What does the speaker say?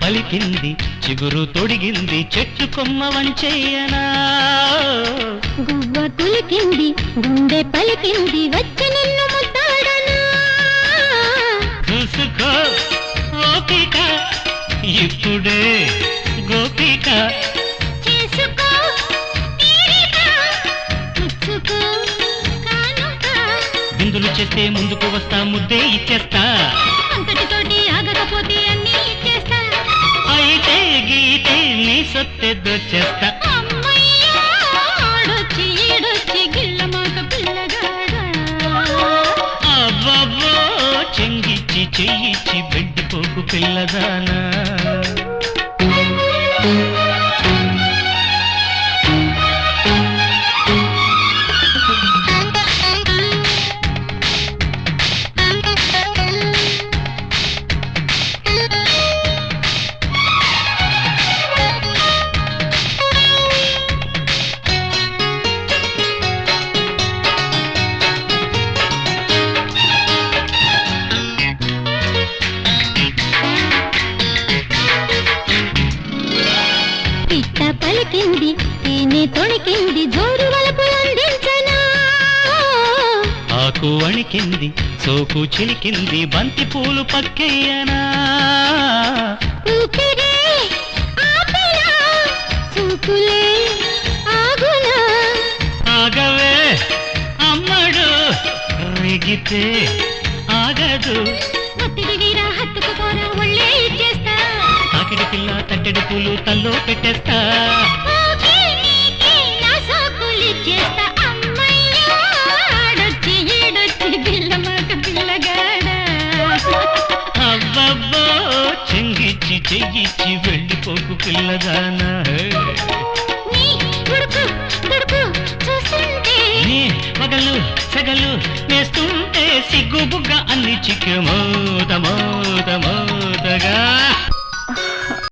పలికింది చిగురు తొడిగింది చెట్టు కొమ్మ వంచెయ్యనా గువ్వ కులికింది గుండె పలికింది వచ్చి నిన్ను ముద్దాడనా చూసుకో ఓపిక ఇప్పుడే గోపిక చేసుకో తీరిక పుచ్చుకో కానుక బిందులు చేస్తే ముందుకు వస్తా ముద్దే ఇచ్చేస్తా అంతటితోటి ఆగకపోతే అన్నీ ఇచ్చేస్తా అయితే గీతే నీ సొత్తెద్దొచ్చేస్తా అమ్మయ్యా ఆడొచ్చి ఈడొచ్చి గిల్లమాక పిల్లగాడా అబ్బబ్బో చెంగిచ్చి చెయ్యిచ్చి బెడ్డిపోకు పిల్లదానా పలికింది తేనె తొణికింది జోరు వలపు అందించనా ఆకు వణికింది సోకు చిలికింది బంతి పూలు పక్కెయ్యనా ఊపిరే ఆపనా చూపులే ఆగునా ఆగవే అమ్మడు రేగితే ఆగదు ఒత్తిడి వీరా హత్తుకుపోరా ఒళ్ళే ఇచ్చేస్తా తాకిడి పిల్ల తట్టెడి పూలు తల్లో పెట్టేస్తా ఓకే నీకే నా సోకులిచ్చేస్తా అమ్మయ్యా ఆడొచ్చి ఈడొచ్చి గిల్లమాక పిల్లగాడా అబ్బబ్బో చెంగిచ్చి చెయ్యిచ్చి వెళ్ళిపోకు పిల్లదానా నీ ఉడుకు దుడుకు చూస్తుంటే నీ పగలు సగలు వేస్తుంటే సిగ్గు బుగ్గ అన్ని చిక్కు మోత మోత